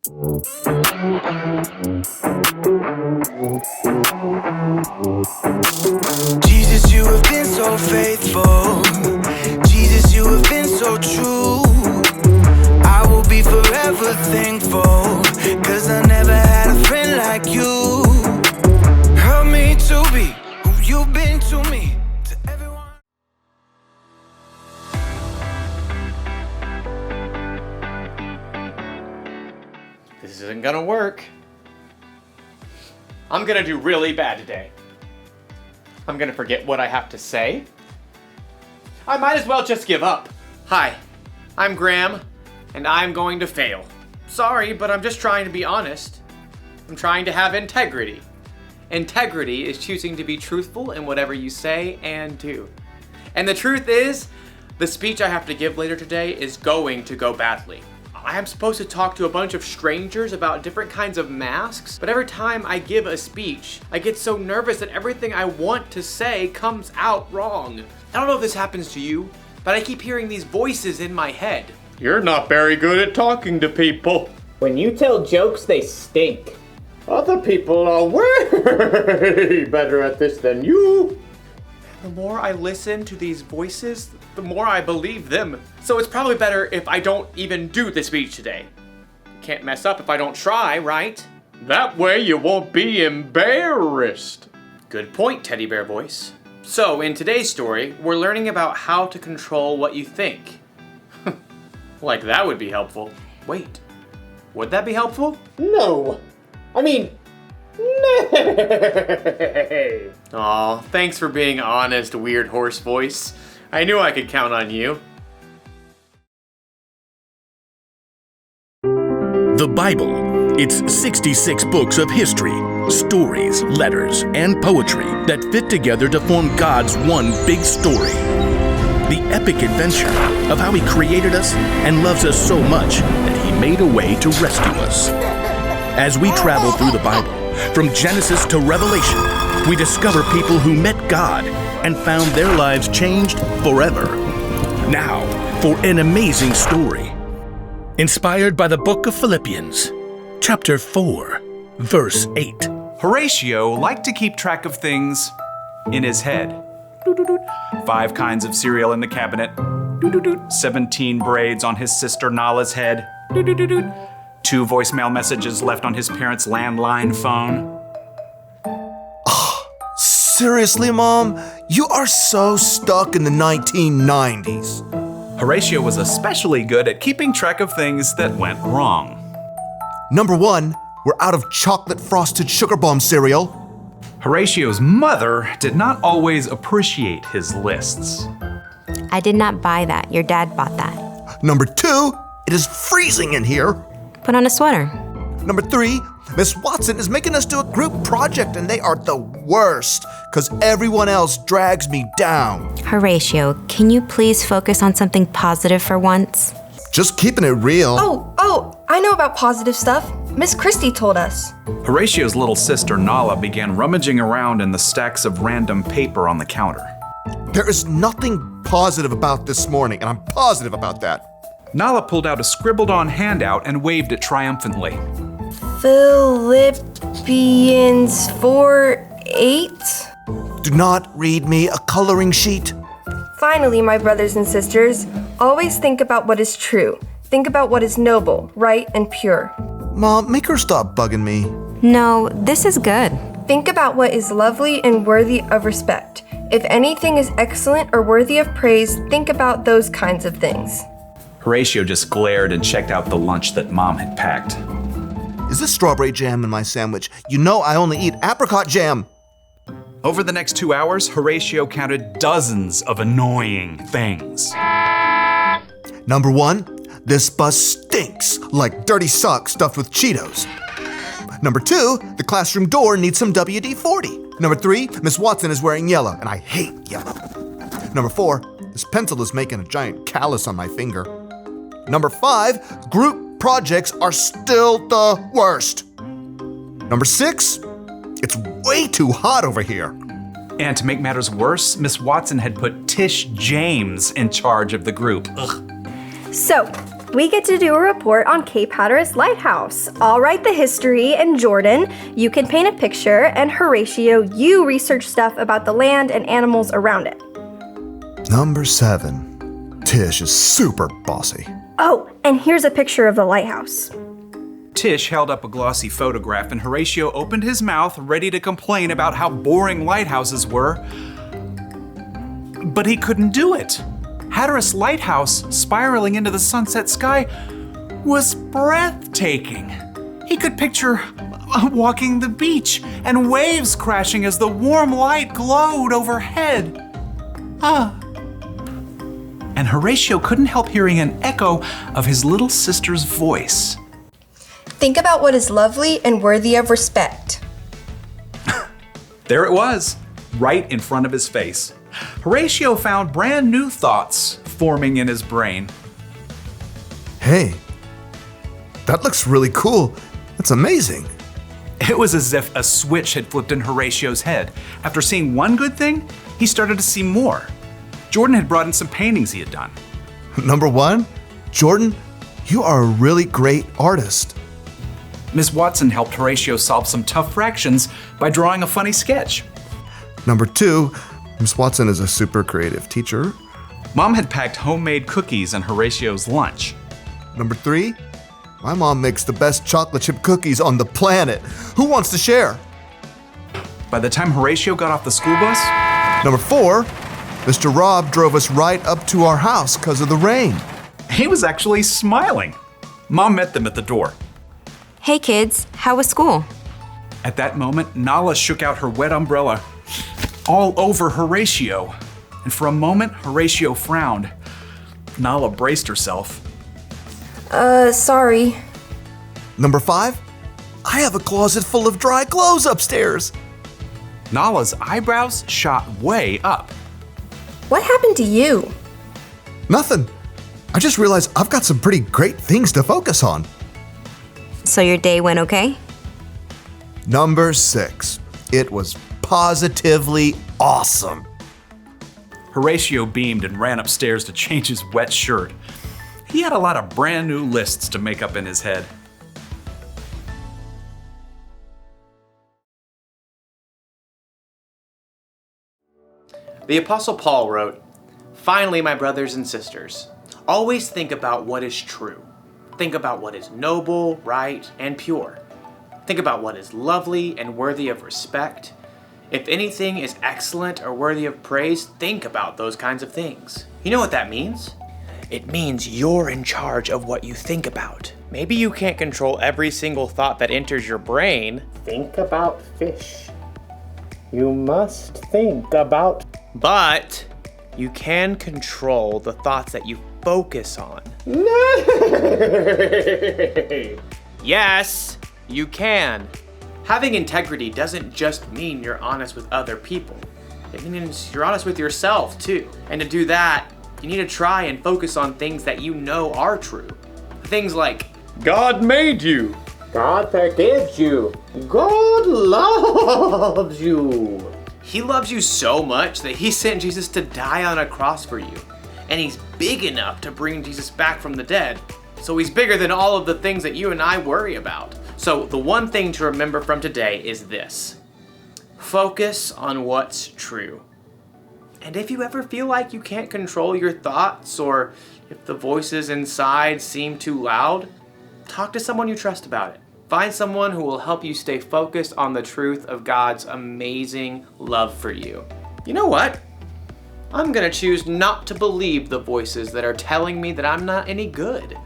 Jesus, you have been so faithful. Jesus, you have been so true. I will be forever thankful, 'cause I never had a friend like you. Help me to be who you've been to me. To everyone. This isn't gonna work. I'm gonna do really bad today. I'm gonna forget what I have to say. I might as well just give up. Hi, I'm Graham, and I'm going to fail. Sorry, but I'm just trying to be honest. I'm trying to have integrity. Integrity is choosing to be truthful in whatever you say and do. And the truth is, the speech I have to give later today is going to go badly. I am supposed to talk to a bunch of strangers about different kinds of masks, but every time I give a speech, I get so nervous that everything I want to say comes out wrong. I don't know if this happens to you, but I keep hearing these voices in my head. You're not very good at talking to people. When you tell jokes, they stink. Other people are way better at this than you. The more I listen to these voices, the more I believe them. So it's probably better if I don't even do the speech today. Can't mess up if I don't try, right? That way you won't be embarrassed. Good point, Teddy Bear Voice. So in today's story, we're learning about how to control what you think. Like that would be helpful. Wait, would that be helpful? No. I mean, nay. Aw, thanks for being honest, Weird Horse Voice. I knew I could count on you. The Bible. It's 66 books of history, stories, letters, and poetry that fit together to form God's one big story. The epic adventure of how He created us and loves us so much that He made a way to rescue us. As we travel through the Bible, from Genesis to Revelation, we discover people who met God and found their lives changed forever. Now, for an amazing story. Inspired by the book of Philippians, chapter 4, verse 8. Horatio liked to keep track of things in his head. 5 kinds of cereal in the cabinet. 17 braids on his sister Nala's head. 2 voicemail messages left on his parents' landline phone. Seriously, Mom? You are so stuck in the 1990s. Horatio was especially good at keeping track of things that went wrong. Number 1, we're out of chocolate frosted sugar bomb cereal. Horatio's mother did not always appreciate his lists. I did not buy that. Your dad bought that. Number 2, it is freezing in here. Put on a sweater. Number 3, Miss Watson is making us do a group project and they are the worst because everyone else drags me down. Horatio, can you please focus on something positive for once? Just keeping it real. Oh, I know about positive stuff. Miss Christie told us. Horatio's little sister Nala began rummaging around in the stacks of random paper on the counter. There is nothing positive about this morning, and I'm positive about that. Nala pulled out a scribbled-on handout and waved it triumphantly. Philippians 4:8. Do not read me a coloring sheet. Finally, my brothers and sisters, always think about what is true. Think about what is noble, right, and pure. Mom, make her stop bugging me. No, this is good. Think about what is lovely and worthy of respect. If anything is excellent or worthy of praise, think about those kinds of things. Horatio just glared and checked out the lunch that Mom had packed. Is this strawberry jam in my sandwich? You know I only eat apricot jam. Over the next 2 hours, Horatio counted dozens of annoying things. Number 1, this bus stinks like dirty socks stuffed with Cheetos. Number 2, the classroom door needs some WD-40. Number 3, Miss Watson is wearing yellow, and I hate yellow. Number 4, this pencil is making a giant callus on my finger. Number 5, group projects are still the worst. Number 6, it's way too hot over here. And to make matters worse, Miss Watson had put Tish James in charge of the group. Ugh. So, we get to do a report on Cape Hatteras Lighthouse. I'll write the history, and Jordan, you can paint a picture, and Horatio, you research stuff about the land and animals around it. Number 7. Tish is super bossy. Oh, and here's a picture of the lighthouse. Tish held up a glossy photograph and Horatio opened his mouth, ready to complain about how boring lighthouses were. But he couldn't do it. Hatteras Lighthouse, spiraling into the sunset sky, was breathtaking. He could picture walking the beach and waves crashing as the warm light glowed overhead. And Horatio couldn't help hearing an echo of his little sister's voice. Think about what is lovely and worthy of respect. There it was, right in front of his face. Horatio found brand new thoughts forming in his brain. Hey, that looks really cool. That's amazing. It was as if a switch had flipped in Horatio's head. After seeing one good thing, he started to see more. Jordan had brought in some paintings he had done. Number 1, Jordan, you are a really great artist. Miss Watson helped Horatio solve some tough fractions by drawing a funny sketch. Number 2, Miss Watson is a super creative teacher. Mom had packed homemade cookies in Horatio's lunch. Number 3, my mom makes the best chocolate chip cookies on the planet. Who wants to share? By the time Horatio got off the school bus, Number 4, Mr. Rob drove us right up to our house because of the rain. he was actually smiling. Mom met them at the door. Hey kids, how was school? At that moment, Nala shook out her wet umbrella all over Horatio. And for a moment, Horatio frowned. Nala braced herself. Sorry. Number 5, I have a closet full of dry clothes upstairs. Nala's eyebrows shot way up. What happened to you? Nothing. I just realized I've got some pretty great things to focus on. So your day went okay? Number 6, it was positively awesome. Horatio beamed and ran upstairs to change his wet shirt. He had a lot of brand new lists to make up in his head. The Apostle Paul wrote, "Finally, my brothers and sisters, always think about what is true. Think about what is noble, right, and pure. Think about what is lovely and worthy of respect. If anything is excellent or worthy of praise, think about those kinds of things." You know what that means? It means you're in charge of what you think about. Maybe you can't control every single thought that enters your brain, Think about fish. You must think about. but you can control the thoughts that you focus on. Yes, you can. Having integrity doesn't just mean you're honest with other people. It means you're honest with yourself too. And to do that, you need to try and focus on things that you know are true. Things like, God made you. God forgives you. God loves you. He loves you so much that he sent Jesus to die on a cross for you. And he's big enough to bring Jesus back from the dead. So he's bigger than all of the things that you and I worry about. So the one thing to remember from today is this: focus on what's true. And if you ever feel like you can't control your thoughts, or if the voices inside seem too loud, talk to someone you trust about it. Find someone who will help you stay focused on the truth of God's amazing love for you. You know what? I'm gonna choose not to believe the voices that are telling me that I'm not any good.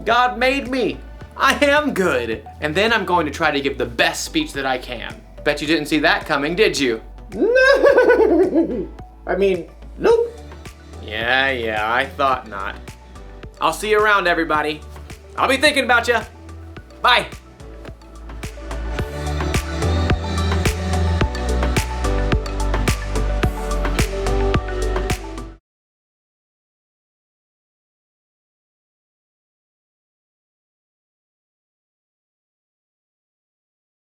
God made me. I am good. And then I'm going to try to give the best speech that I can. Bet you didn't see that coming, did you? I mean, nope. Yeah, I thought not. I'll see you around, everybody. I'll be thinking about you. Bye.